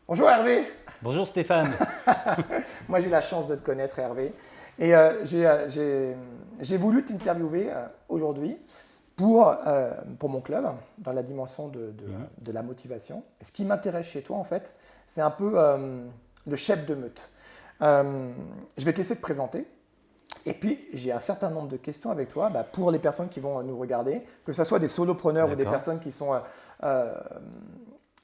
Bonjour Hervé. Bonjour Stéphane. Moi j'ai la chance de te connaître Hervé. Et j'ai voulu t'interviewer aujourd'hui pour mon club dans la dimension Mhm. de la motivation. Et ce qui m'intéresse chez toi en fait, c'est un peu le chef de meute. Je vais te laisser te présenter. Et puis j'ai un certain nombre de questions avec toi pour les personnes qui vont nous regarder, que ce soit des solopreneurs ou des D'accord. personnes qui sont euh,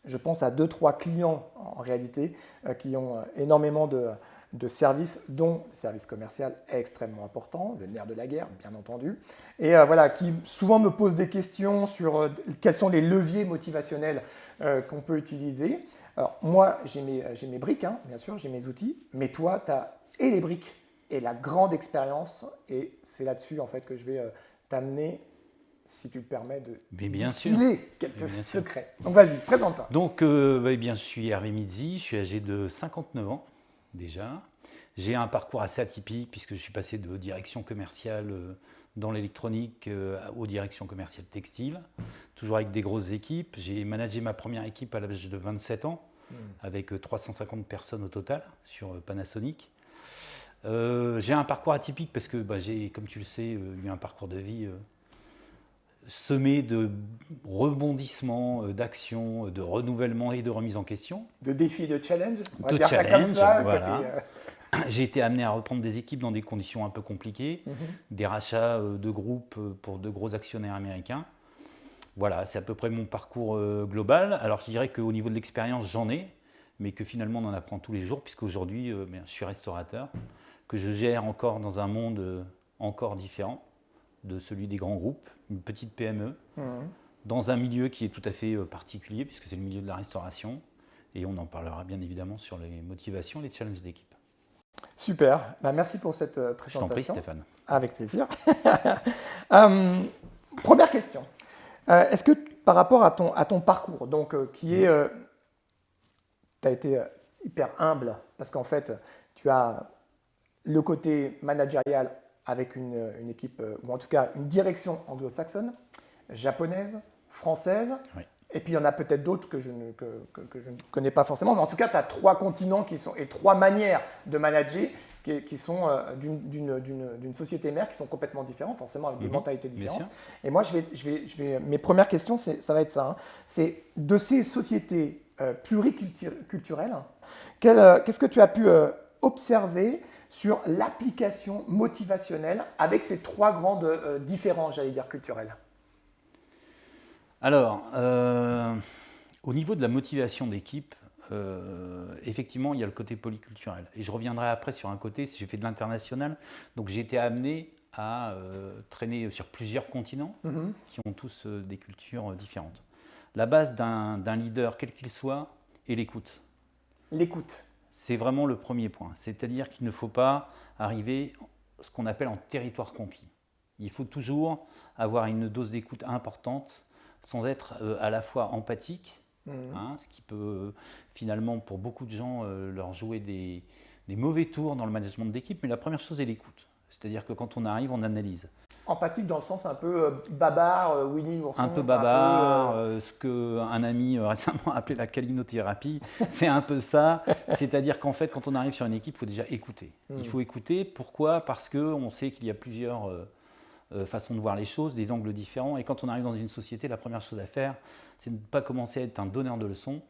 je pense à deux, trois clients en réalité qui ont énormément de services, dont le service commercial est extrêmement important, le nerf de la guerre, bien entendu, et voilà, qui souvent me posent des questions sur quels sont les leviers motivationnels qu'on peut utiliser. Alors, moi, j'ai mes briques, hein, bien sûr, j'ai mes outils, mais toi, tu as et les briques et la grande expérience, et c'est là-dessus, en fait, que je vais t'amener si tu me permets de Mais bien sûr. distiller Mais quelques bien sûr. secrets. Donc vas-y, présente-toi. Donc, eh bien, je suis Hervé Mizzi, je suis âgé de 59 ans déjà. J'ai un parcours assez atypique puisque je suis passé de direction commerciale dans l'électronique aux directions commerciales textiles, toujours avec des grosses équipes. J'ai managé ma première équipe à l'âge de 27 ans avec 350 personnes au total sur Panasonic. J'ai un parcours atypique parce que j'ai, comme tu le sais, eu un parcours de vie semé de rebondissements, d'actions, de renouvellement et de remise en question, De défi, de challenge, on va de dire ça comme challenge, ça, côté. voilà. J'ai été amené à reprendre des équipes dans des conditions un peu compliquées, des rachats de groupes pour de gros actionnaires américains. Voilà, c'est à peu près mon parcours global. Alors je dirais qu'au niveau de l'expérience, j'en ai, mais que finalement on en apprend tous les jours, puisqu'aujourd'hui je suis restaurateur, que je gère encore dans un monde encore différent de celui des grands groupes, une petite PME, Mhm. dans un milieu qui est tout à fait particulier, puisque c'est le milieu de la restauration. Et on en parlera bien évidemment sur les motivations, les challenges d'équipe. Super, merci pour cette Je t'en prie, présentation. Stéphane. Avec plaisir. Euh, Première question. Est-ce que par rapport à ton parcours, donc qui est, tu as été hyper humble, parce qu'en fait, tu as le côté managérial avec une équipe, ou en tout cas une direction anglo-saxonne, japonaise, française, Oui. et puis il y en a peut-être d'autres que je ne connais pas forcément, mais en tout cas, tu as trois continents qui sont, et trois manières de manager qui sont d'une société mère qui sont complètement différentes, forcément avec des mentalités Bien sûr. différentes. Et moi, mes premières questions, ça va être ça. Hein. C'est de ces sociétés pluriculturelles, qu'est-ce que tu as pu observer sur l'application motivationnelle avec ces trois grandes différences, j'allais dire, culturelles? Alors, au niveau de la motivation d'équipe, effectivement, il y a le côté polyculturel. Et je reviendrai après sur un côté, j'ai fait de l'international, donc j'ai été amené à traîner sur plusieurs continents Mhm. qui ont tous des cultures différentes. La base d'un leader, quel qu'il soit, est l'écoute. L'écoute. C'est vraiment le premier point. C'est-à-dire qu'il ne faut pas arriver ce qu'on appelle en territoire conquis. Il faut toujours avoir une dose d'écoute importante sans être à la fois empathique, Mhm. ce qui peut finalement pour beaucoup de gens leur jouer des mauvais tours dans le management d'équipe. Mais la première chose est l'écoute. C'est-à-dire que quand on arrive, on analyse. Empathique dans le sens un peu bavard, Winnie Un l'ourson, peu un peu. bavard, ce qu'un ami récemment a appelé la calinothérapie, c'est un peu ça. C'est-à-dire qu'en fait, quand on arrive sur une équipe, il faut déjà écouter. Il Hmm. faut écouter, pourquoi? Parce qu'on sait qu'il y a plusieurs façons de voir les choses, des angles différents. Et quand on arrive dans une société, la première chose à faire, c'est de ne pas commencer à être un donneur de leçons,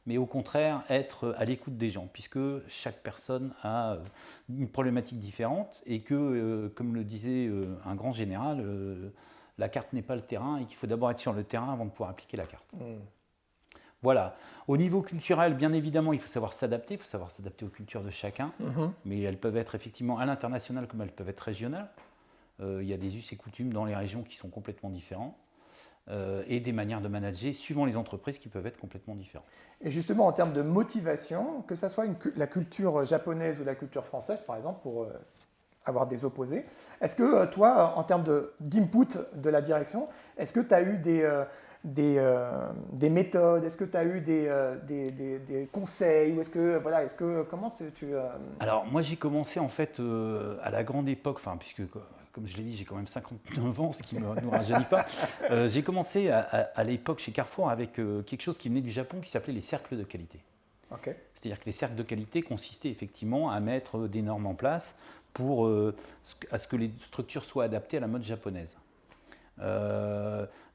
mais au contraire être à l'écoute des gens, puisque chaque personne a une problématique différente et que, comme le disait un grand général, la carte n'est pas le terrain et qu'il faut d'abord être sur le terrain avant de pouvoir appliquer la carte. Hmm. Voilà. Au niveau culturel, bien évidemment, il faut savoir s'adapter, il faut savoir s'adapter aux cultures de chacun, Mhm. mais elles peuvent être effectivement à l'international comme elles peuvent être régionales. Il y a des us et coutumes dans les régions qui sont complètement différents et des manières de manager suivant les entreprises qui peuvent être complètement différentes. Et justement, en termes de motivation, que ce soit la culture japonaise ou la culture française, par exemple, pour avoir des opposés, est-ce que toi, en termes d'input de la direction, est-ce que tu as eu des méthodes, est-ce que tu as eu des conseils, ou est-ce que, voilà, comment Alors moi j'ai commencé en fait à la grande époque, enfin puisque comme je l'ai dit j'ai quand même 59 ans, ce qui ne nous rajeunit pas. J'ai commencé à l'époque chez Carrefour avec quelque chose qui venait du Japon qui s'appelait les cercles de qualité. Ok. C'est-à-dire que les cercles de qualité consistaient effectivement à mettre des normes en place pour à ce que les structures soient adaptées à la mode japonaise.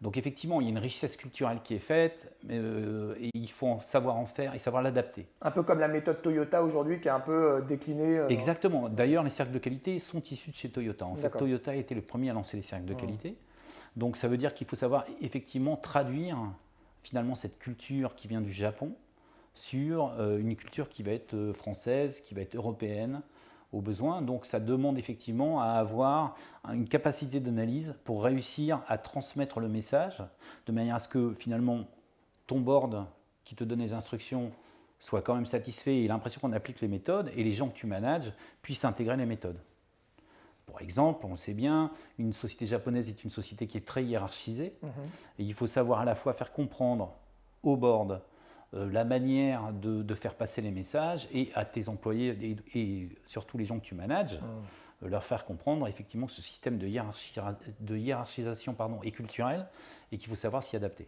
Donc effectivement, il y a une richesse culturelle qui est faite, et il faut savoir en faire et savoir l'adapter. Un peu comme la méthode Toyota aujourd'hui qui est un peu déclinée. Exactement. D'ailleurs, les cercles de qualité sont issus de chez Toyota. En fait, D'accord. Toyota a été le premier à lancer les cercles de qualité. Donc ça veut dire qu'il faut savoir effectivement traduire finalement cette culture qui vient du Japon sur une culture qui va être française, qui va être européenne au besoin. Donc ça demande effectivement à avoir une capacité d'analyse pour réussir à transmettre le message de manière à ce que finalement ton board qui te donne les instructions soit quand même satisfait et ait l'impression qu'on applique les méthodes et les gens que tu manages puissent intégrer les méthodes. Par exemple, on sait bien, une société japonaise est une société qui est très hiérarchisée et il faut savoir à la fois faire comprendre au board la manière de faire passer les messages et à tes employés et surtout les gens que tu manages, leur faire comprendre effectivement que ce système de hiérarchisation est culturel et qu'il faut savoir s'y adapter.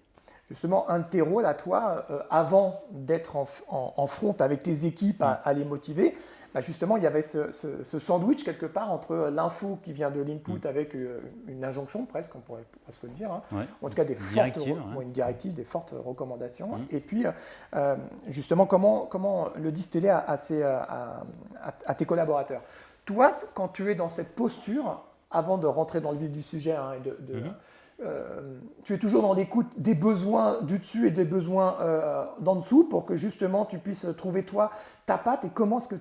Justement, un de tes rôles à toi, avant d'être en front avec tes équipes à les motiver, bah justement, il y avait ce sandwich quelque part entre l'info qui vient de l'input avec une injonction presque, on pourrait presque le dire, hein, en tout cas une directive, des fortes recommandations, et puis justement comment le distiller à tes collaborateurs. Toi, quand tu es dans cette posture, avant de rentrer dans le vif du sujet hein, tu es toujours dans l'écoute des besoins du dessus et des besoins d'en dessous pour que justement tu puisses trouver toi ta patte et comment est-ce que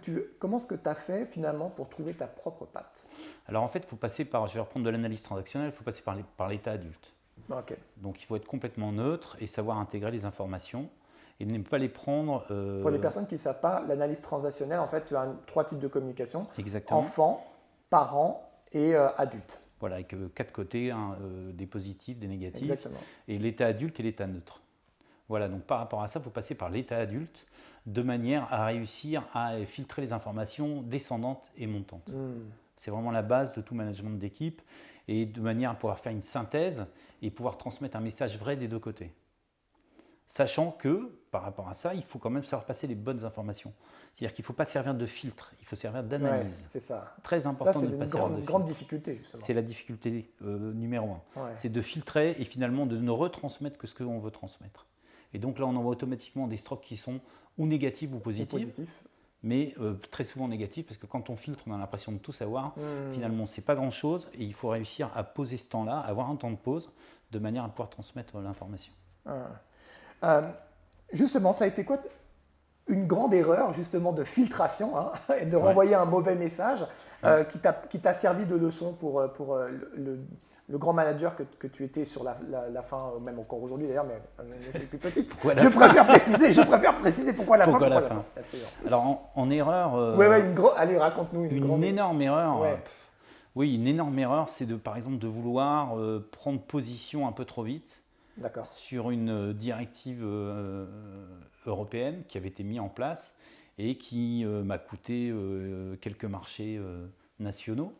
tu as fait finalement pour trouver ta propre patte? Alors en fait, il faut passer par, je vais reprendre de l'analyse transactionnelle, il faut passer par l'état adulte. Okay. Donc il faut être complètement neutre et savoir intégrer les informations et ne pas les prendre… Pour les personnes qui ne savent pas, l'analyse transactionnelle, en fait, tu as 3 types de communication. Exactement. Enfant, parents et adulte. Voilà, avec 4 côtés, hein, des positifs, des négatifs. Exactement. Et l'état adulte et l'état neutre. Voilà, donc par rapport à ça, il faut passer par l'état adulte de manière à réussir à filtrer les informations descendantes et montantes. C'est vraiment la base de tout management d'équipe et de manière à pouvoir faire une synthèse et pouvoir transmettre un message vrai des deux côtés. Sachant que, par rapport à ça, il faut quand même savoir passer les bonnes informations. C'est-à-dire qu'il ne faut pas servir de filtre, il faut servir d'analyse. Ouais, c'est ça. Très important ça, de ne pas servir de filtre. C'est une grande difficulté, justement. C'est la difficulté numéro 1. Ouais. C'est de filtrer et finalement de ne retransmettre que ce que l'on veut transmettre. Et donc là, on envoie automatiquement des strokes qui sont ou négatives ou positives. Mais très souvent négatifs, parce que quand on filtre, on a l'impression de tout savoir. Finalement, ce n'est pas grand-chose et il faut réussir à poser ce temps-là, avoir un temps de pause, de manière à pouvoir transmettre l'information. Justement, ça a été quoi une grande erreur justement de filtration hein, et de renvoyer un mauvais message qui t'a servi de leçon pour le grand manager que tu étais sur la fin, même encore aujourd'hui d'ailleurs, mais plus petite. Je préfère préciser pourquoi la fin. Alors en erreur… allez, raconte-nous une énorme erreur. Oui, une énorme erreur, c'est par exemple de vouloir prendre position un peu trop vite. Sur une directive européenne qui avait été mise en place et qui m'a coûté quelques marchés nationaux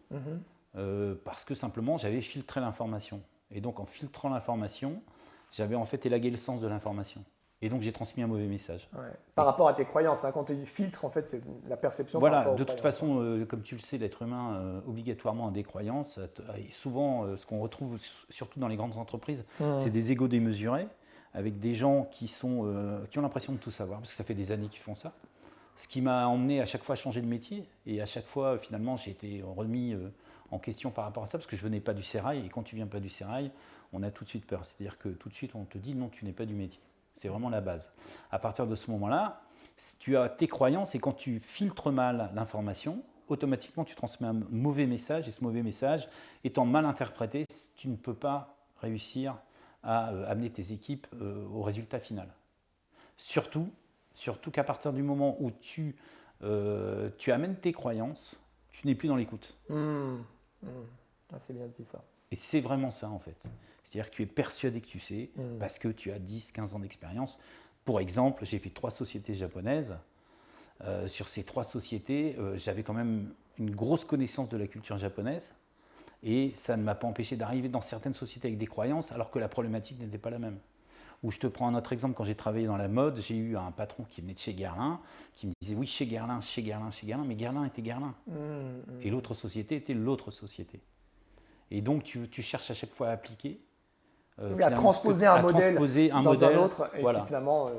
parce que simplement j'avais filtré l'information. Et donc en filtrant l'information, j'avais en fait élagué le sens de l'information. Et donc j'ai transmis un mauvais message. Par rapport à tes croyances, hein, quand tu dis filtre, en fait, c'est la perception. Voilà, de toute façon, comme tu le sais, l'être humain obligatoirement a des croyances. Et souvent, ce qu'on retrouve surtout dans les grandes entreprises, c'est des égos démesurés, avec des gens qui ont l'impression de tout savoir, parce que ça fait des années qu'ils font ça. Ce qui m'a emmené à chaque fois à changer de métier. Et à chaque fois, finalement, j'ai été remis en question par rapport à ça, parce que je ne venais pas du sérail. Et quand tu ne viens pas du sérail, on a tout de suite peur. C'est-à-dire que tout de suite, on te dit non, tu n'es pas du métier. C'est vraiment la base. À partir de ce moment-là, tu as tes croyances et quand tu filtres mal l'information, automatiquement tu transmets un mauvais message et ce mauvais message étant mal interprété, tu ne peux pas réussir à amener tes équipes au résultat final. Surtout qu'à partir du moment où tu amènes tes croyances, tu n'es plus dans l'écoute. C'est bien dit ça. Et c'est vraiment ça en fait. C'est-à-dire que tu es persuadé que tu sais, parce que tu as 10-15 ans d'expérience. Pour exemple, j'ai fait 3 sociétés japonaises. Sur ces 3 sociétés, j'avais quand même une grosse connaissance de la culture japonaise. Et ça ne m'a pas empêché d'arriver dans certaines sociétés avec des croyances, alors que la problématique n'était pas la même. Ou je te prends un autre exemple, quand j'ai travaillé dans la mode, j'ai eu un patron qui venait de chez Guerlain, qui me disait oui, chez Guerlain, mais Guerlain était Guerlain. Et l'autre société était l'autre société. Et donc tu cherches à chaque fois à appliquer. À transposer un modèle dans un autre, et voilà. puis finalement…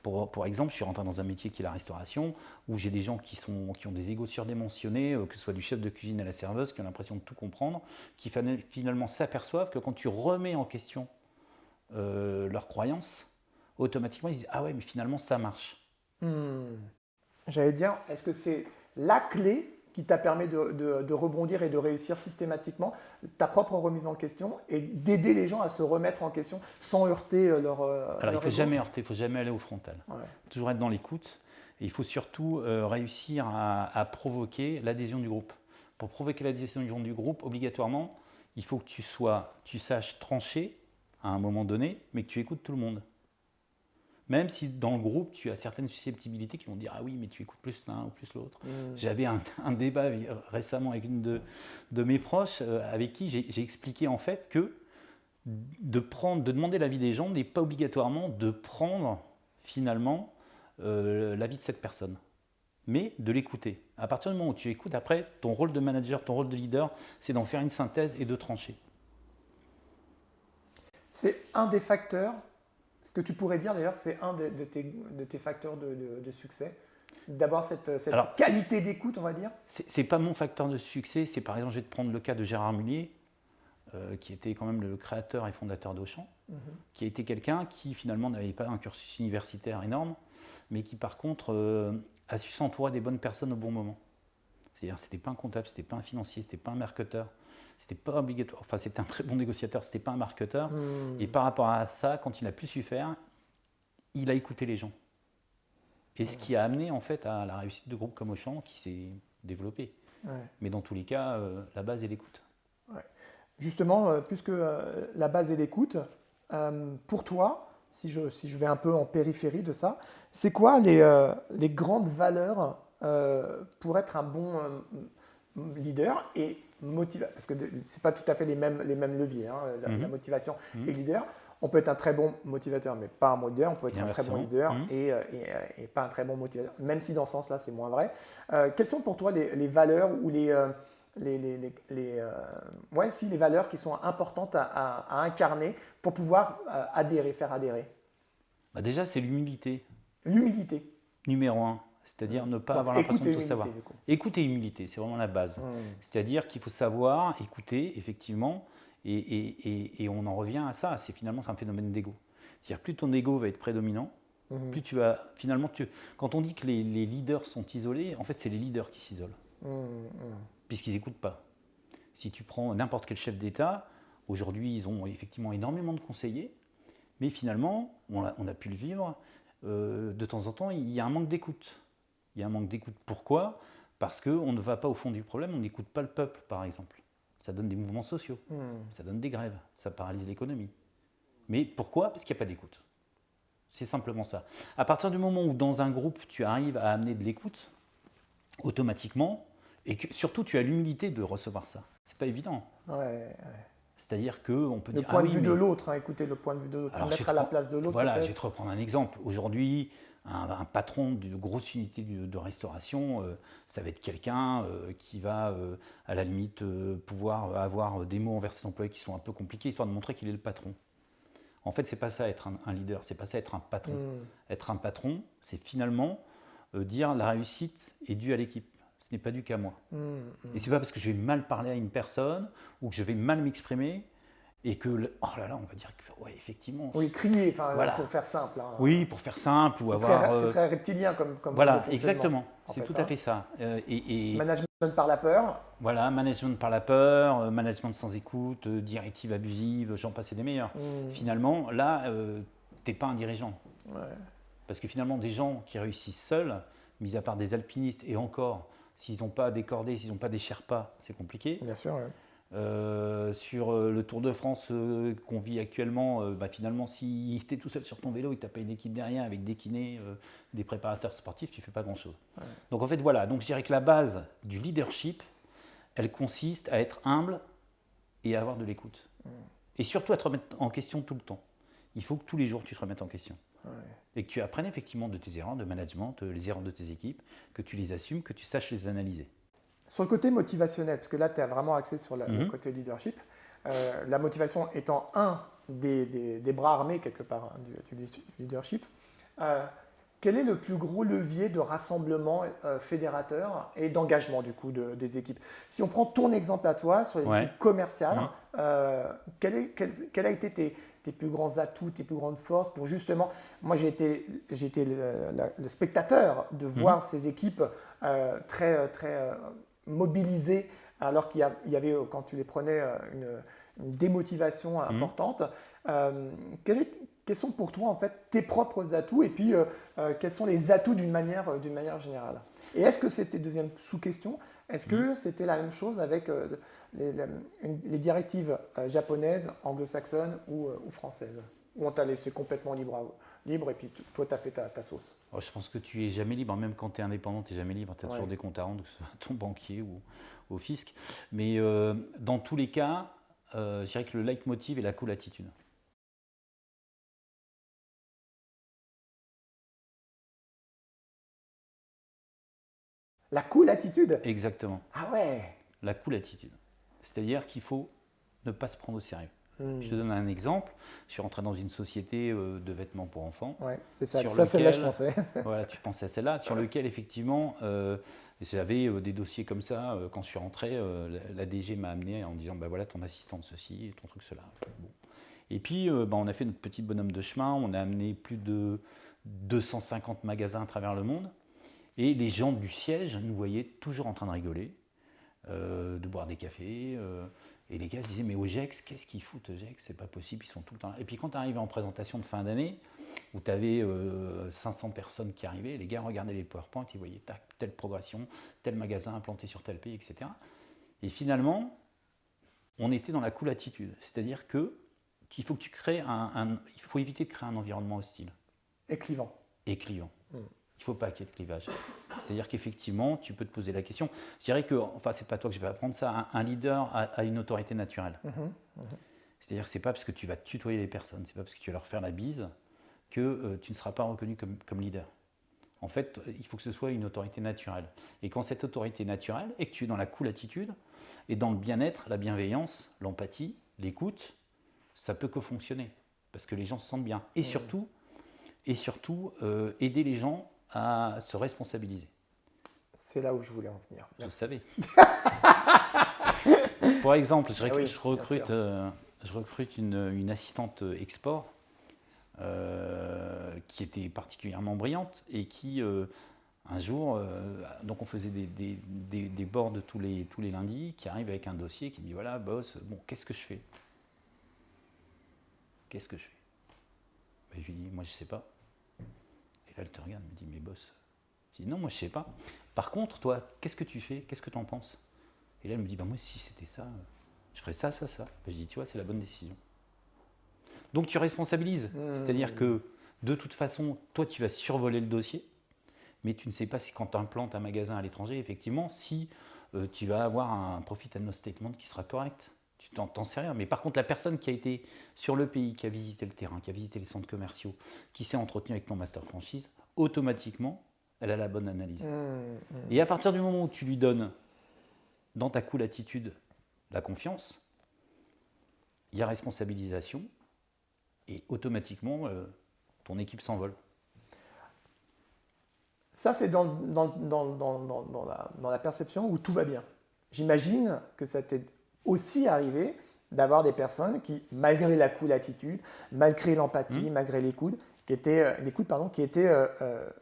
Pour exemple, je suis rentré dans un métier qui est la restauration, où j'ai des gens qui ont des égos surdimensionnés, que ce soit du chef de cuisine à la serveuse, qui ont l'impression de tout comprendre, qui finalement s'aperçoivent que quand tu remets en question leurs croyances, automatiquement ils disent « Ah ouais, mais finalement ça marche ». J'allais dire, est-ce que c'est la clé qui t'a permis de rebondir et de réussir systématiquement ta propre remise en question et d'aider les gens à se remettre en question sans heurter leur… Alors il ne faut jamais heurter, il ne faut jamais aller au frontal. Ouais. Toujours être dans l'écoute. Et il faut surtout réussir à provoquer l'adhésion du groupe. Pour provoquer l'adhésion du groupe, obligatoirement, il faut que tu saches trancher à un moment donné, mais que tu écoutes tout le monde. Même si dans le groupe, tu as certaines susceptibilités qui vont dire « Ah oui, mais tu écoutes plus l'un ou plus l'autre ». J'avais un débat récemment avec une de mes proches avec qui j'ai expliqué en fait que de demander l'avis des gens n'est pas obligatoirement de prendre finalement l'avis de cette personne, mais de l'écouter. À partir du moment où tu écoutes, après, ton rôle de manager, ton rôle de leader, c'est d'en faire une synthèse et de trancher. C'est un des facteurs, ce que tu pourrais dire d'ailleurs, c'est un de tes facteurs de succès, d'avoir cette qualité d'écoute, on va dire. C'est pas mon facteur de succès, c'est par exemple, je vais te prendre le cas de Gérard Mullier, qui était quand même le créateur et fondateur d'Auchan, qui a été quelqu'un qui finalement n'avait pas un cursus universitaire énorme, mais qui par contre a su s'entourer des bonnes personnes au bon moment. C'est-à-dire, c'était pas un comptable, c'était pas un financier, c'était pas un marketeur, c'était pas obligatoire. Enfin, c'était un très bon négociateur, c'était pas un marketeur. Et par rapport à ça, quand il a pu su faire, il a écouté les gens. Et ce qui a amené en fait à la réussite de groupes comme Auchan qui s'est développé. Mais dans tous les cas, la base est l'écoute. Justement, puisque la base est l'écoute, pour toi, si je vais un peu en périphérie de ça, c'est quoi les grandes valeurs pour être un bon leader et motivateur? Parce que ce n'est pas tout à fait les mêmes leviers, hein, la motivation et leader. On peut être un très bon motivateur, mais pas un bon leader. On peut être un très bon leader et pas un très bon motivateur, même si dans ce sens-là, c'est moins vrai. Quelles sont pour toi les valeurs ou les valeurs qui sont importantes à incarner pour pouvoir faire adhérer? Déjà, c'est l'humilité. L'humilité. Numéro 1, c'est-à-dire ne pas avoir l'impression de tout savoir. Écoute et humilité, c'est vraiment la base. C'est-à-dire qu'il faut savoir écouter, effectivement, et on en revient à ça. C'est finalement un phénomène d'ego. C'est-à-dire plus ton ego va être prédominant, plus tu vas… Finalement, quand on dit que les leaders sont isolés, en fait, c'est les leaders qui s'isolent. Puisqu'ils n'écoutent pas. Si tu prends n'importe quel chef d'État, aujourd'hui, ils ont effectivement énormément de conseillers, mais finalement, on a pu le vivre, de temps en temps, il y a un manque d'écoute. Il y a un manque d'écoute. Pourquoi ? Parce qu'on ne va pas au fond du problème, on n'écoute pas le peuple, par exemple. Ça donne des mouvements sociaux, ça donne des grèves, ça paralyse l'économie. Mais pourquoi ? Parce qu'il n'y a pas d'écoute. C'est simplement ça. À partir du moment où, dans un groupe, tu arrives à amener de l'écoute, automatiquement, et que surtout, tu as l'humilité de recevoir ça. C'est pas évident. C'est-à-dire qu'on peut dire… Le point de vue de l'autre, écouter le point de vue de l'autre, se mettre à la place de l'autre. Voilà, je vais te reprendre un exemple. Aujourd'hui, un patron d'une grosse unité de restauration, ça va être quelqu'un qui va, à la limite, pouvoir avoir des mots envers ses employés qui sont un peu compliqués, histoire de montrer qu'il est le patron. En fait, c'est pas ça être un leader, c'est pas ça être un patron. Être un patron, c'est finalement dire la réussite est due à l'équipe. Ce n'est pas dû qu'à moi. Et c'est pas parce que je vais mal parler à une personne ou que je vais mal m'exprimer et que, oh là là, on va dire que, ouais, effectivement. Oui, crier, voilà. Pour faire simple. Hein. Oui, pour faire simple ou avoir… C'est très reptilien comme voilà, exactement. C'est tout à fait ça. Management par la peur. Voilà, management par la peur, management sans écoute, directive abusive, j'en passe des meilleurs. Finalement, là, tu n'es pas un dirigeant. Parce que finalement, des gens qui réussissent seuls, mis à part des alpinistes et encore… S'ils n'ont pas des cordées, s'ils n'ont pas des Sherpas, c'est compliqué. Bien sûr, sur le Tour de France qu'on vit actuellement, finalement, si tu es tout seul sur ton vélo et que tu n'as pas une équipe derrière avec des kinés, des préparateurs sportifs, tu ne fais pas grand-chose. Donc en fait, voilà. Donc je dirais que la base du leadership, elle consiste à être humble et à avoir de l'écoute. Et surtout à te remettre en question tout le temps. il faut que tous les jours tu te remettes en question. Ouais. Et que tu apprennes effectivement de tes erreurs de management, les erreurs de tes équipes, que tu les assumes, que tu saches les analyser. Sur le côté motivationnel, parce que là, tu es vraiment axé sur le Mhm. côté leadership, la motivation étant un des bras armés, quelque part, hein, du leadership, quel est le plus gros levier de rassemblement fédérateur et d'engagement du coup des équipes? Si on prend ton exemple à toi sur les Ouais. équipes commerciales, Mhm. quel a été tes plus grands atouts, tes plus grandes forces pour justement, moi j'ai été le spectateur de voir ces équipes très mobilisées alors qu'il y avait, quand tu les prenais, une démotivation importante. Quels sont pour toi en fait tes propres atouts et puis quels sont les atouts d'une manière générale? Et est-ce que c'était, deuxième sous-question, est-ce que c'était la même chose avec les directives japonaises, anglo-saxonnes ou françaises? Ou on t'a laissé complètement libre et puis toi tu as fait ta sauce? Oh, je pense que tu es jamais libre, même quand tu es indépendant, tu n'es jamais libre, tu as Ouais. toujours des comptes à rendre, que ce soit à ton banquier ou au fisc. Mais dans tous les cas, je dirais que le leitmotiv est la cool attitude. La cool attitude? Exactement, Ah ouais. la cool attitude. C'est-à-dire qu'il faut ne pas se prendre au sérieux. Hmm. Je te donne un exemple. Je suis rentré dans une société de vêtements pour enfants. Ouais, c'est ça. Sur Ça, celle-là, je lequel- pensais. Voilà, tu pensais à celle-là, sur lequel effectivement j'avais des dossiers comme ça. Quand je suis rentré, la DG m'a amené en me disant bah voilà ton assistante ceci, ton truc cela. Bon. Et puis on a fait notre petit bonhomme de chemin, on a amené plus de 250 magasins à travers le monde. Et les gens du siège nous voyaient toujours en train de rigoler, de boire des cafés. Et les gars se disaient mais au GEX, qu'est-ce qu'ils foutent au GEX? C'est pas possible, ils sont tout le temps là. Et puis quand tu arrivais en présentation de fin d'année, où tu avais 500 personnes qui arrivaient, les gars regardaient les PowerPoint, ils voyaient telle progression, tel magasin implanté sur tel pays, etc. Et finalement, on était dans la cool attitude. C'est-à-dire qu'il faut que tu crées il faut éviter de créer un environnement hostile Et clivant. et clivant. Il ne faut pas qu'il y ait de clivage. C'est-à-dire qu'effectivement, tu peux te poser la question. Je dirais que, enfin, c'est pas toi que je vais apprendre ça, un leader a une autorité naturelle. C'est-à-dire que c'est pas parce que tu vas tutoyer les personnes, c'est pas parce que tu vas leur faire la bise que tu ne seras pas reconnu comme leader. En fait, il faut que ce soit une autorité naturelle. Et quand cette autorité est naturelle, et que tu es dans la cool attitude, et dans le bien-être, la bienveillance, l'empathie, l'écoute, ça peut que fonctionner. Parce que les gens se sentent bien. Et surtout, aider les gens à se responsabiliser. C'est là où je voulais en venir. Vous Merci. savez. Pour exemple, je oui, recrute une assistante export qui était particulièrement brillante et qui, un jour, donc on faisait des boards tous les lundis, qui arrive avec un dossier qui dit voilà, boss, bon, qu'est-ce que je fais? Qu'est-ce que je fais? Ben, je lui dis moi, je sais pas. Et là, elle te regarde, elle me dit mais boss. Je dis non, moi, je sais pas. Par contre, toi, qu'est-ce que tu fais? Qu'est-ce que tu en penses? Et là, elle me dit bah, moi, si c'était ça, je ferais ça, ça, ça. Ben, je dis tu vois, c'est la bonne décision. Donc tu responsabilises. C'est-à-dire que de toute façon, toi tu vas survoler le dossier, mais tu ne sais pas si quand tu implantes un magasin à l'étranger, effectivement, si tu vas avoir un profit and loss statement qui sera correct. Tu t'en sais rien. Mais par contre, la personne qui a été sur le pays, qui a visité le terrain, qui a visité les centres commerciaux, qui s'est entretenu avec ton master franchise, automatiquement, elle a la bonne analyse. Et à partir du moment où tu lui donnes, dans ta cool attitude, la confiance, il y a responsabilisation. Et automatiquement, ton équipe s'envole. Ça, c'est dans la perception où tout va bien. J'imagine que ça t'est aussi arrivé d'avoir des personnes qui, malgré la cool attitude, malgré l'empathie, malgré l'écoute, qui étaient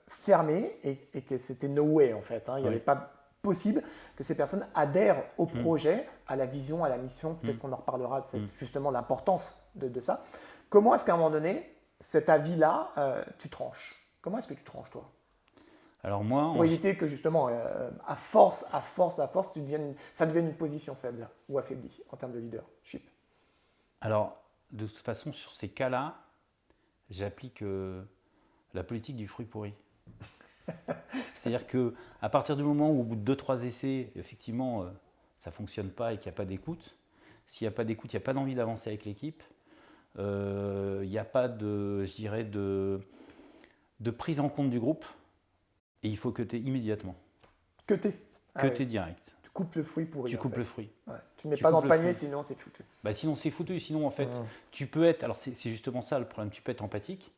fermées et que c'était no way en fait. Il n'y avait pas possible que ces personnes adhèrent au projet, à la vision, à la mission. Peut-être qu'on en reparlera, c'est justement l'importance de ça. Comment est-ce qu'à un moment donné, cet avis-là, tu tranches? Comment est-ce que tu tranches, toi? Alors moi, pour éviter que justement, à force, ça devienne une position faible ou affaiblie en termes de leadership. Alors, de toute façon, sur ces cas-là, j'applique la politique du fruit pourri. C'est-à-dire qu'à partir du moment où, au bout de 2-3 essais, effectivement, ça ne fonctionne pas et qu'il n'y a pas d'écoute, s'il n'y a pas d'écoute, il n'y a pas d'envie d'avancer avec l'équipe, Il n'y a pas de, je dirais, de prise en compte du groupe. Et il faut que tu es immédiatement. Que t'es. Que tu es direct. Tu coupes le fruit pourri. Tu coupes le fruit. Ouais. Tu ne mets pas dans le panier, sinon c'est foutu. Bah, sinon c'est foutu. Sinon, en fait, tu peux être. Alors, c'est justement ça le problème. Tu peux être empathique.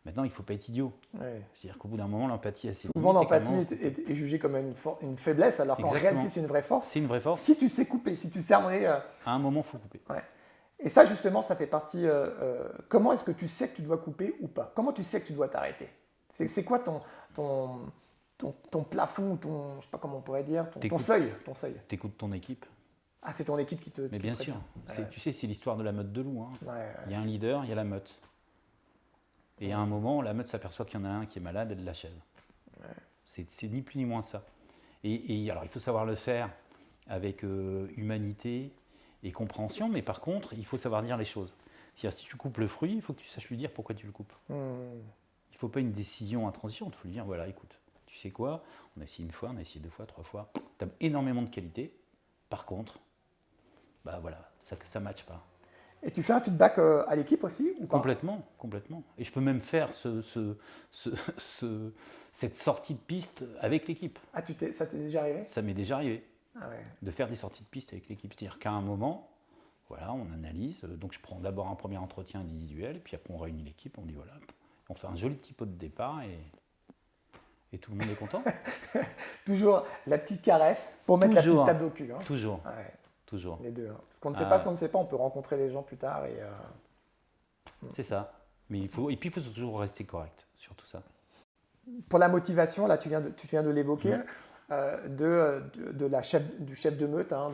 Maintenant, il ne faut pas être idiot. Ouais. C'est-à-dire qu'au bout d'un moment, l'empathie, souvent, l'empathie est jugée comme une faiblesse, alors qu'en réalité, c'est une vraie force. C'est une vraie force. Si tu sais couper, si tu sais armer. À un moment, il faut couper. Ouais. Et ça, justement, ça fait partie. Comment est-ce que tu sais que tu dois couper ou pas? Comment tu sais que tu dois t'arrêter? C'est quoi ton plafond, je ne sais pas comment on pourrait dire, ton seuil. Tu écoutes ton équipe. Ah, c'est ton équipe qui te. Mais bien sûr. Ouais. Tu sais, c'est l'histoire de la meute de loup. Hein. Ouais. Il y a un leader, il y a la meute. Et à un moment, la meute s'aperçoit qu'il y en a un qui est malade, elle l'achève. Ouais. C'est ni plus ni moins ça. Et alors, il faut savoir le faire avec humanité et compréhension, mais par contre, il faut savoir dire les choses. C'est-à-dire, si tu coupes le fruit, il faut que tu saches lui dire pourquoi tu le coupes. Il ne faut pas une décision intransigeante. Il faut lui dire, voilà, écoute, tu sais quoi, on a essayé une fois, on a essayé 2 fois, 3 fois, tu as énormément de qualité. Par contre, bah voilà, ça ne matche pas. Et tu fais un feedback à l'équipe aussi ou pas? Complètement. Et je peux même faire cette sortie de piste avec l'équipe. Ah, ça t'est déjà arrivé? Ça m'est déjà arrivé. Ah ouais. De faire des sorties de piste avec l'équipe. C'est-à-dire qu'à un moment, voilà, on analyse. Donc je prends d'abord un premier entretien individuel, puis après on réunit l'équipe, on dit voilà, on fait un joli petit pot de départ et tout le monde est content. Toujours la petite caresse pour mettre la petite tape au cul. Hein. Toujours. Ouais. Toujours. Les deux. Hein. Parce qu'on ne sait pas ce qu'on ne sait pas, on peut rencontrer les gens plus tard. C'est ça. Mais il faut toujours rester correct sur tout ça. Pour la motivation, là tu viens de l'évoquer, du chef de meute, hein,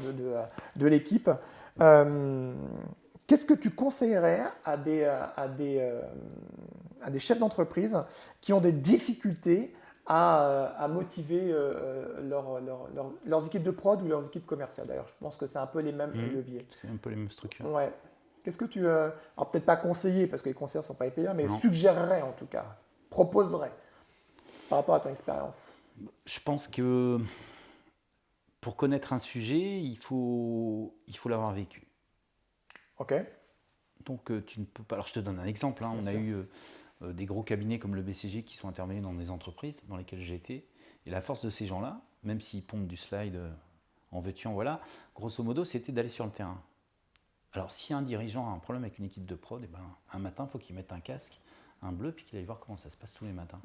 de l'équipe. Qu'est-ce que tu conseillerais à des chefs d'entreprise qui ont des difficultés à motiver leurs équipes de prod ou leurs équipes commerciales? D'ailleurs, je pense que c'est un peu les mêmes leviers. C'est un peu les mêmes structures. Ouais. Qu'est-ce que tu... alors peut-être pas conseiller, parce que les conseillers ne sont pas payants, mais suggérerais en tout cas, proposerais par rapport à ton expérience. Je pense que pour connaître un sujet, il faut l'avoir vécu. Ok. Donc tu ne peux pas... Alors je te donne un exemple. Hein. On a eu des gros cabinets comme le BCG qui sont intervenus dans des entreprises dans lesquelles j'étais. Et la force de ces gens-là, même s'ils pompent du slide en veux-tu, en voilà, grosso modo, c'était d'aller sur le terrain. Alors si un dirigeant a un problème avec une équipe de prod, un matin, il faut qu'il mette un casque, un bleu, puis qu'il aille voir comment ça se passe tous les matins.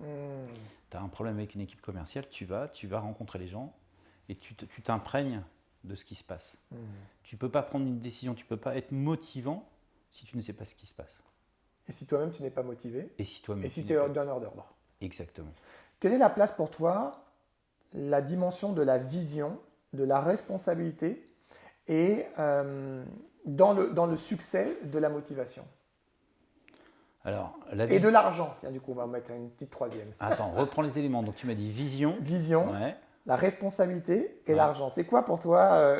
Tu as un problème avec une équipe commerciale, tu vas rencontrer les gens et tu t'imprègnes de ce qui se passe. Tu ne peux pas prendre une décision, tu ne peux pas être motivant si tu ne sais pas ce qui se passe. Et si toi-même tu n'es pas motivé? Et si toi-même tu es donneur d'ordre? Exactement. Quelle est la place pour toi, la dimension de la vision, de la responsabilité et dans le succès de la motivation? Alors, et de l'argent. Tiens, du coup, on va mettre une petite troisième. Attends, reprends les éléments. Donc, tu m'as dit vision. Vision, la responsabilité et l'argent. C'est quoi pour toi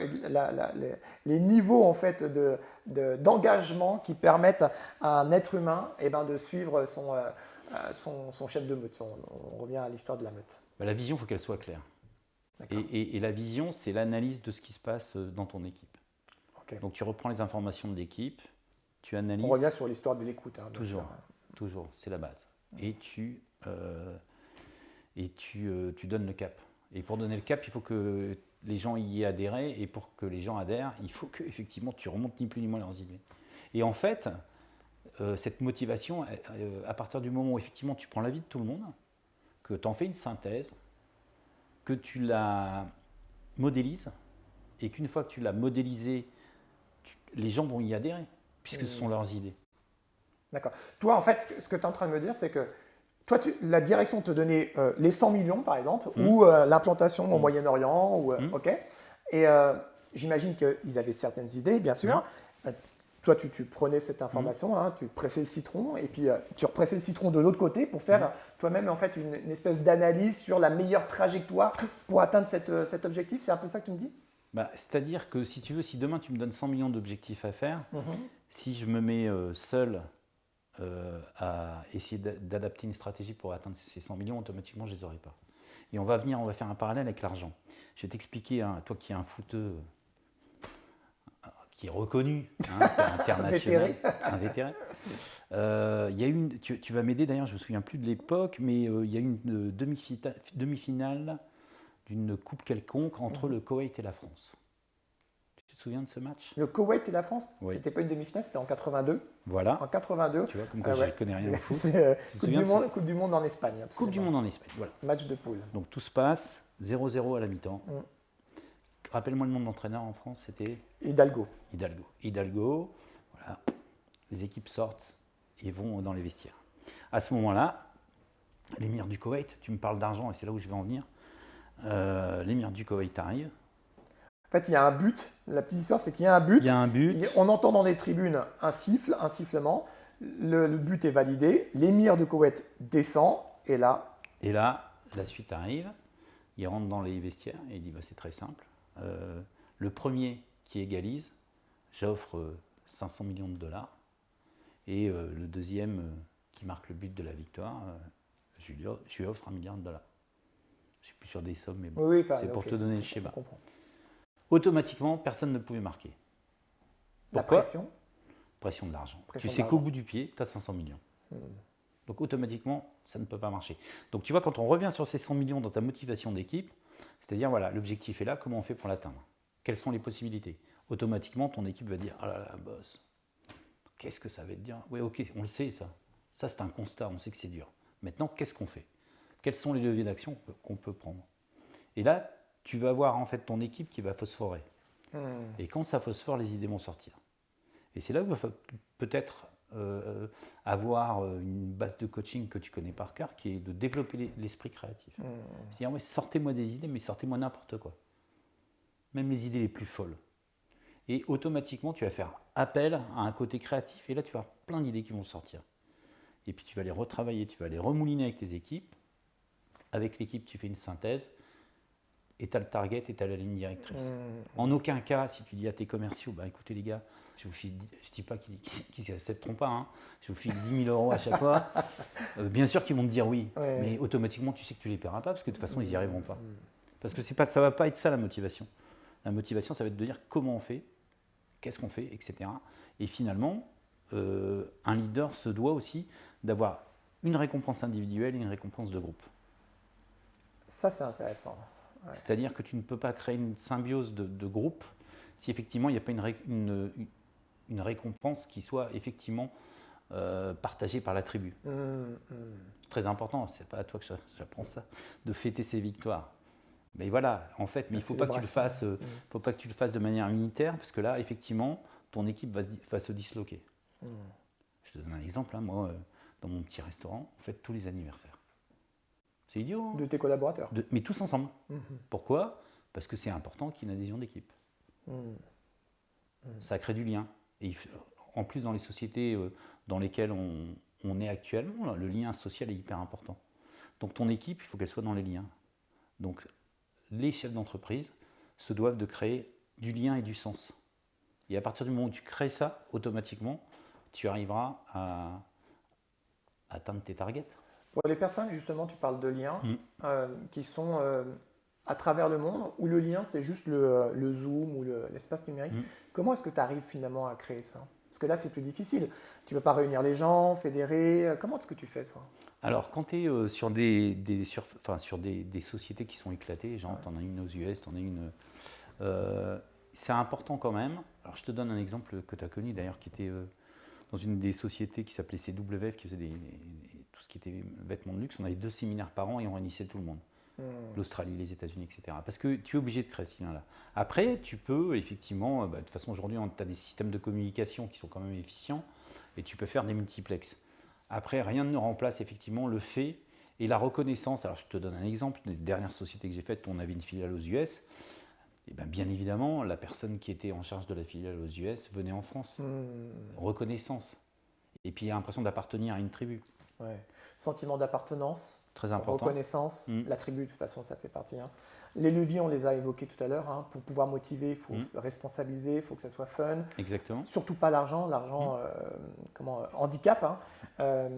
les niveaux en fait d'engagement qui permettent à un être humain de suivre son chef de meute? On revient à l'histoire de la meute. La vision, il faut qu'elle soit claire. Et la vision, c'est l'analyse de ce qui se passe dans ton équipe. Okay. Donc, tu reprends les informations de l'équipe. Tu analyses. On revient sur l'histoire de l'écoute. Hein, toujours, c'est la base. Et tu donnes le cap. Et pour donner le cap, il faut que les gens y aient adhéré. Et pour que les gens adhèrent, il faut que effectivement tu remontes ni plus ni moins leurs idées. Et en fait, cette motivation, à partir du moment où effectivement tu prends l'avis de tout le monde, que tu en fais une synthèse, que tu la modélises, et qu'une fois que tu l'as modélisée, les gens vont y adhérer. Puisque ce sont leurs idées. D'accord. Toi, en fait, ce que tu es en train de me dire, c'est que toi, la direction te donnait les 100 millions, par exemple, ou l'implantation au Moyen-Orient, OK. Et j'imagine qu'ils avaient certaines idées, bien sûr. Toi, tu prenais cette information, hein, tu pressais le citron, et puis tu repressais le citron de l'autre côté pour faire toi-même en fait une espèce d'analyse sur la meilleure trajectoire pour atteindre cet objectif. C'est un peu ça que tu me dis? C'est-à-dire que si tu veux, si demain tu me donnes 100 millions d'objectifs à faire, si je me mets seul à essayer d'adapter une stratégie pour atteindre ces 100 millions, automatiquement je ne les aurai pas. Et on va faire un parallèle avec l'argent. Je vais t'expliquer, toi qui es un footeux, qui est reconnu, hein, qui est international, Invétéré. Il y a une, tu vas m'aider d'ailleurs, je me souviens plus de l'époque, mais il y a une demi-finale d'une coupe quelconque entre le Koweït et la France. Tu te souviens de ce match? Le Koweït et la France, Oui. C'était pas une demi-finale, c'était en 82. Voilà. En 82. Tu vois, comme quoi je ne connais rien au foot. C'est Tu te coupe, souviens coupe du Monde en Espagne. Coupe absolument. du Monde en Espagne, voilà. Match de poule. Donc tout se passe 0-0 à la mi-temps. Mm. Rappelle-moi le nom de l'entraîneur en France, c'était Hidalgo. Hidalgo, voilà. Les équipes sortent et vont dans les vestiaires. À ce moment-là, l'émir du Koweït, tu me parles d'argent et c'est là où je vais en venir. L'émir du Koweït arrive. En fait, il y a un but. La petite histoire, c'est qu'il y a un but. Il y a un but. On entend dans les tribunes un sifflement. Le but est validé. L'émir de Koweït descend et là. Et là, la suite arrive. Il rentre dans les vestiaires et il dit bah, c'est très simple. Le premier qui égalise, j'offre 500 millions de dollars. Et le deuxième qui marque le but de la victoire, je lui offre $1 milliard. Je ne suis plus sûr des sommes, mais bon, Oui, c'est pour te donner le schéma. Je comprends. Automatiquement, personne ne pouvait marquer. La Pourquoi? pression. Pression de l'argent. Pression Tu de sais qu'au l'argent. bout du pied, tu as 500 millions. Donc automatiquement, ça ne peut pas marcher. Donc tu vois, quand on revient sur ces 100 millions dans ta motivation d'équipe, c'est-à-dire, voilà, l'objectif est là, comment on fait pour l'atteindre? Quelles sont les possibilités? Automatiquement, ton équipe va dire, ah là là, boss, qu'est-ce que ça va te dire? Oui, ok, on le sait, ça. Ça, c'est un constat, on sait que c'est dur. Maintenant, qu'est-ce qu'on fait? Quels sont les leviers d'action qu'on peut prendre? Et là, tu vas avoir en fait ton équipe qui va phosphorer. Et quand ça phosphore, les idées vont sortir. Et c'est là où il va peut-être avoir une base de coaching que tu connais par cœur, qui est de développer l'esprit créatif. C'est-à-dire, ouais, sortez-moi des idées, mais sortez-moi n'importe quoi. Même les idées les plus folles. Et automatiquement, tu vas faire appel à un côté créatif, et là, tu vas avoir plein d'idées qui vont sortir. Et puis, tu vas les retravailler, tu vas les remouliner avec tes équipes. Avec l'équipe, tu fais une synthèse, et tu as le target, et tu as la ligne directrice. En aucun cas, si tu dis à tes commerciaux, bah, écoutez les gars, je ne dis pas qu'ils ne s'accepteront pas, hein, je vous file 10 000 € à chaque fois. Bien sûr qu'ils vont te dire oui, mais automatiquement, tu sais que tu ne les paieras pas, parce que de toute façon, ils n'y arriveront pas. Parce que ça ne va pas être ça la motivation. La motivation, ça va être de dire comment on fait, qu'est-ce qu'on fait, etc. Et finalement, un leader se doit aussi d'avoir une récompense individuelle et une récompense de groupe. Ça, c'est intéressant. Ouais. C'est-à-dire que tu ne peux pas créer une symbiose de groupe si effectivement il n'y a pas une récompense qui soit effectivement partagée par la tribu. Très important, c'est pas à toi que j'apprends ça, de fêter ses victoires. Mais voilà, en fait, mais il ne faut pas que tu le fasses de manière unitaire, parce que là, effectivement, ton équipe va se disloquer. Je te donne un exemple, hein, moi, dans mon petit restaurant, on fête tous les anniversaires. C'est idiot. Hein, de tes collaborateurs. Mais tous ensemble. Pourquoi? Parce que c'est important qu'il y ait une adhésion d'équipe. Ça crée du lien. Et en plus, dans les sociétés dans lesquelles on est actuellement, là, le lien social est hyper important. Donc ton équipe, il faut qu'elle soit dans les liens. Donc les chefs d'entreprise se doivent de créer du lien et du sens. Et à partir du moment où tu crées ça, automatiquement, tu arriveras à atteindre tes targets. Pour les personnes, justement, tu parles de liens qui sont à travers le monde, où le lien, c'est juste le Zoom ou l'espace numérique. Comment est-ce que tu arrives finalement à créer ça? Parce que là, c'est plus difficile. Tu ne peux pas réunir les gens, fédérer. Comment est-ce que tu fais ça? Alors, quand tu es sur des sociétés qui sont éclatées, genre, tu en as une aux US, tu en as une... c'est important quand même. Alors, je te donne un exemple que tu as connu d'ailleurs, qui était dans une des sociétés qui s'appelait CWF, qui faisait tout ce qui était vêtements de luxe. On avait 2 séminaires par an et on réunissait tout le monde. L'Australie, les États-Unis, etc. Parce que tu es obligé de créer ce lien-là. Après, tu peux effectivement, de toute façon aujourd'hui, tu as des systèmes de communication qui sont quand même efficients et tu peux faire des multiplexes. Après, rien ne remplace effectivement le fait et la reconnaissance. Alors, je te donne un exemple. Les dernières sociétés que j'ai faites, on avait une filiale aux US. Et bien évidemment, la personne qui était en charge de la filiale aux US venait en France. Reconnaissance. Et puis, il y a l'impression d'appartenir à une tribu. Ouais. Sentiment d'appartenance. Très important. Reconnaissance, la tribu, de toute façon, ça fait partie. Hein. Les leviers, on les a évoqués tout à l'heure. Hein. Pour pouvoir motiver, il faut responsabiliser, il faut que ça soit fun. Exactement. Surtout pas l'argent. L'argent, handicap. Hein.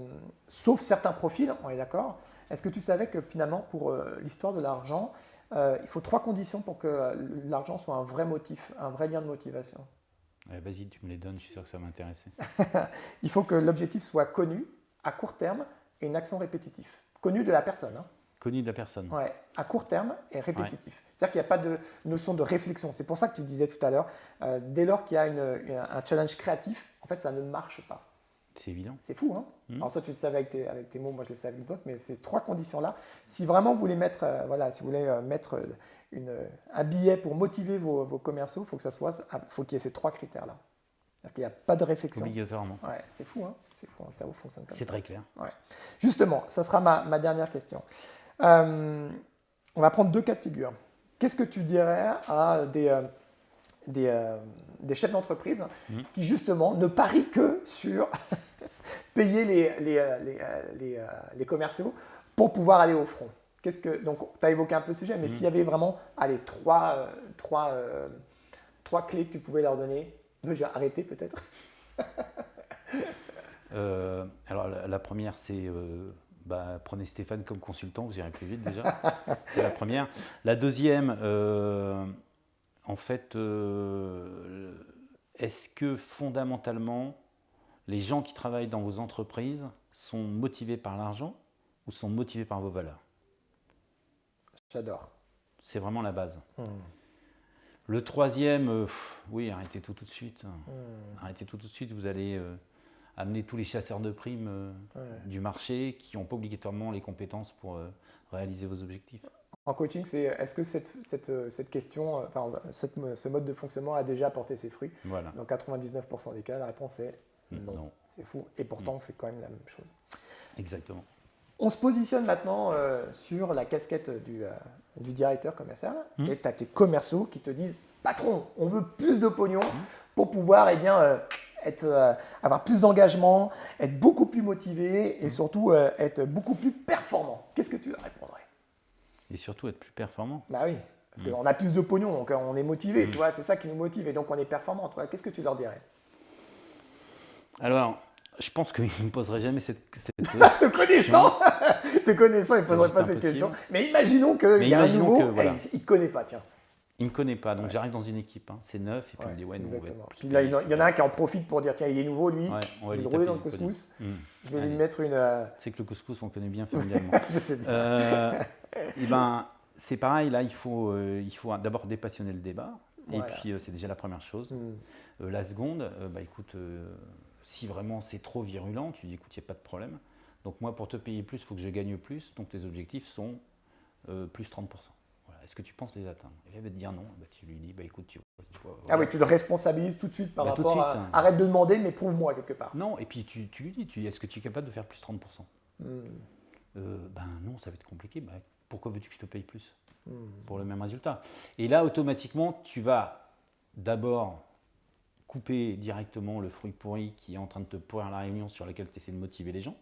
Sauf certains profils, on est d'accord. Est-ce que tu savais que finalement, pour l'histoire de l'argent, il faut 3 conditions pour que l'argent soit un vrai motif, un vrai lien de motivation? Ouais, vas-y, tu me les donnes, je suis sûr que ça va m'intéresser. Il faut que l'objectif soit connu à court terme et une action répétitive. Connu de la personne. Hein. Connu de la personne. Ouais, à court terme et Ouais. répétitif. C'est-à-dire qu'il n'y a pas de notion de réflexion. C'est pour ça que tu disais tout à l'heure, dès lors qu'il y a un challenge créatif, en fait, ça ne marche pas. C'est évident. C'est fou, hein. Alors toi, tu le savais avec tes mots, moi je le savais avec d'autres, mais ces trois conditions-là, si vraiment vous voulez mettre, si vous voulez mettre un billet pour motiver vos commerciaux, faut qu'il y ait ces trois critères-là. C'est-à-dire qu'il n'y a pas de réflexion. Obligatoirement. Ouais, c'est fou, hein. C'est fou, ça vous fonctionne comme ça. C'est très clair. Ouais. Justement, ça sera ma dernière question. On va prendre deux cas de figure. Qu'est-ce que tu dirais à des chefs d'entreprise qui justement ne parient que sur payer les commerciaux pour pouvoir aller au front. Donc, tu as évoqué un peu le sujet, mais s'il y avait vraiment trois clés que tu pouvais leur donner, veux-je arrêter peut-être? Alors la première, c'est prenez Stéphane comme consultant, vous irez plus vite déjà. C'est la première. La deuxième, en fait, est-ce que fondamentalement, les gens qui travaillent dans vos entreprises sont motivés par l'argent ou sont motivés par vos valeurs? J'adore. C'est vraiment la base. Le troisième, oui, arrêtez tout de suite. Arrêtez tout de suite, vous allez amener tous les chasseurs de primes du marché qui n'ont pas obligatoirement les compétences pour réaliser vos objectifs. En coaching, est-ce que cette question, ce mode de fonctionnement a déjà porté ses fruits? Voilà. Dans 99% des cas, la réponse est non. C'est fou. Et pourtant, on fait quand même la même chose. Exactement. On se positionne maintenant sur la casquette du directeur commercial et tu as tes commerciaux qui te disent « Patron, on veut plus de pognon pour pouvoir avoir plus d'engagement, être beaucoup plus motivé et surtout être beaucoup plus performant. » Qu'est-ce que tu leur répondrais? Et surtout être plus performant. Bah oui, parce qu'on a plus de pognon, donc on est motivé, tu vois, c'est ça qui nous motive et donc on est performant. Qu'est-ce que tu leur dirais? Alors, je pense qu'il ne me poserait jamais cette te connaissant, il ne poserait pas cette question. Mais imaginons qu'il y a un nouveau, il ne te connaît pas, tiens. Il ne me connaît pas, donc j'arrive dans une équipe, c'est neuf, et puis il me dit, nous, exactement. Puis là, il y en a un qui en profite pour dire, tiens, il est nouveau, lui, je vais le rouler dans le couscous, je vais lui mettre une... C'est que le couscous, on connaît bien familialement. Je sais bien. C'est pareil, là, il faut d'abord dépassionner le débat, et puis c'est déjà la première chose. La seconde, écoute, si vraiment c'est trop virulent, tu dis, écoute, il n'y a pas de problème. Donc moi, pour te payer plus, il faut que je gagne plus, donc tes objectifs sont plus 30%. Est-ce que tu penses les atteindre? Et il va te dire non. Tu lui dis, écoute, tu vois. Ah oui, tu le responsabilises tout de suite par rapport à… Arrête de demander, mais prouve-moi quelque part. Non, et puis tu lui dis, est-ce que tu es capable de faire plus 30%? Non, ça va être compliqué. Pourquoi veux-tu que je te paye plus pour le même résultat? Et là, automatiquement, tu vas d'abord couper directement le fruit pourri qui est en train de te pourrir la réunion sur laquelle tu essaies de motiver les gens.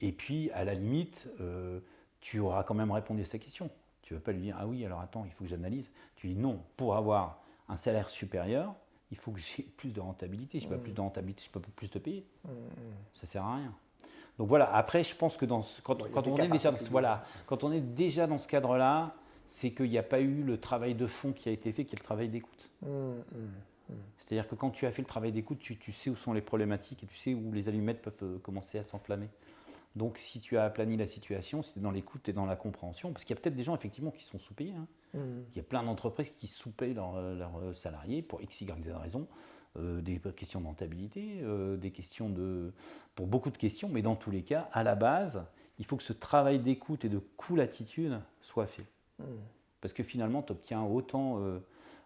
Et puis, à la limite, tu auras quand même répondu à sa question. Tu ne vas pas lui dire, ah oui, alors attends, il faut que j'analyse. Tu dis non, pour avoir un salaire supérieur, il faut que j'ai plus de rentabilité. Si je n'ai pas plus de rentabilité, je ne peux pas plus te payer. Ça ne sert à rien. Donc voilà, après, je pense que quand on est déjà dans ce cadre-là, c'est qu'il n'y a pas eu le travail de fond qui a été fait, qui est le travail d'écoute. C'est-à-dire que quand tu as fait le travail d'écoute, tu sais où sont les problématiques et tu sais où les allumettes peuvent commencer à s'enflammer. Donc, si tu as aplani la situation, si tu es dans l'écoute et dans la compréhension, parce qu'il y a peut-être des gens effectivement qui sont sous-payés. Il y a plein d'entreprises qui sous-payent leurs salariés pour X, Y, Z raisons, des questions de rentabilité, des questions pour beaucoup de questions, mais dans tous les cas, à la base, il faut que ce travail d'écoute et de cool attitude soit fait. Parce que finalement, tu obtiens autant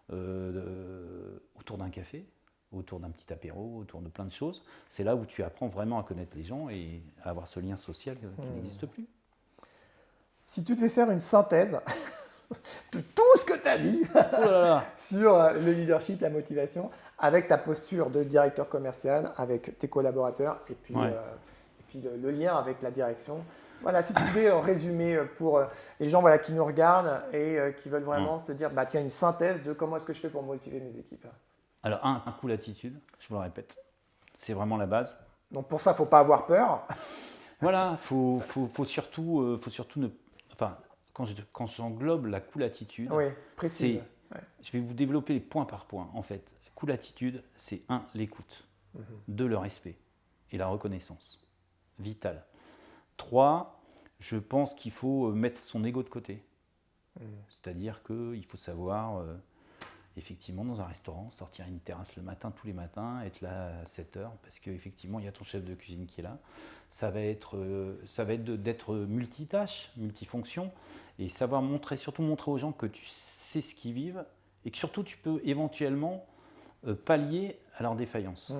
autour d'un café, autour d'un petit apéro, autour de plein de choses. C'est là où tu apprends vraiment à connaître les gens et à avoir ce lien social qui n'existe plus. Si tu devais faire une synthèse de tout ce que tu as dit sur le leadership, la motivation, avec ta posture de directeur commercial, avec tes collaborateurs et puis, le lien avec la direction. Voilà, si tu devais résumer pour les gens qui nous regardent et qui veulent vraiment se dire, tiens, une synthèse de comment est-ce que je fais pour motiver mes équipes. Alors, un coup l'attitude, je vous le répète, c'est vraiment la base. Donc pour ça, il ne faut pas avoir peur. Voilà, faut surtout ne… Enfin, quand j'englobe la cool attitude, oui, précise. Je vais vous développer point par point, en fait. Cool attitude, c'est 1, l'écoute. 2, le respect et la reconnaissance. Vital. 3, je pense qu'il faut mettre son ego de côté. C'est-à-dire qu'il faut savoir, effectivement, dans un restaurant, sortir à une terrasse le matin, tous les matins, être là à 7 heures, parce qu'effectivement, il y a ton chef de cuisine qui est là. Ça va être d'être multitâche, multifonction, et savoir surtout montrer aux gens que tu sais ce qu'ils vivent, et que surtout, tu peux éventuellement pallier à leurs défaillances.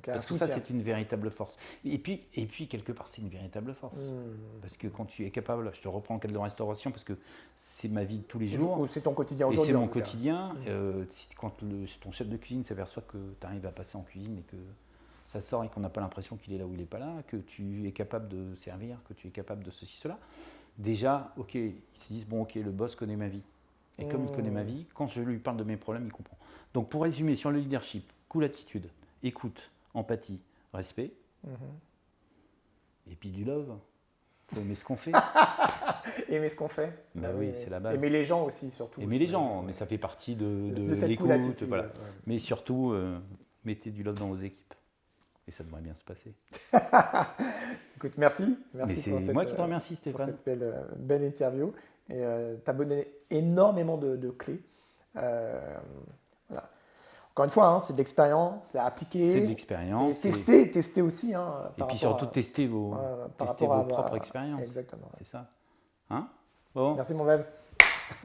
Parce que ça, c'est une véritable force. Et puis quelque part, c'est une véritable force. Parce que quand tu es capable, je te reprends le cadre de la restauration, parce que c'est ma vie de tous les jours. Ou c'est ton quotidien Et aujourd'hui. c'est mon quotidien. Quand ton chef de cuisine s'aperçoit que tu arrives à passer en cuisine et que ça sort et qu'on n'a pas l'impression qu'il est là où il n'est pas là, que tu es capable de servir, que tu es capable de ceci, cela, déjà, ok, ils se disent, bon, ok, le boss connaît ma vie. Et comme il connaît ma vie, quand je lui parle de mes problèmes, il comprend. Donc pour résumer, sur le leadership, cool attitude, écoute, empathie, respect, et puis du love. Il faut aimer ce qu'on fait. Aimer ce qu'on fait. Bah oui, c'est la base. Aimer les gens aussi, surtout. Aimer les gens, mais ça fait partie de cette l'écoute. cool attitude, Voilà. ouais. Mais surtout, mettez du love dans vos équipes. Et ça devrait bien se passer. Écoute, merci. Mais c'est moi qui te remercie, Stéphane. Pour cette belle interview. Et tu as donné énormément de clés. Voilà. Encore une fois, hein, c'est de l'expérience, c'est à appliquer. C'est de l'expérience. C'est tester aussi. Et puis surtout, tester vos propres expériences. Exactement. C'est ça. Hein bon. Merci, mon Veuve.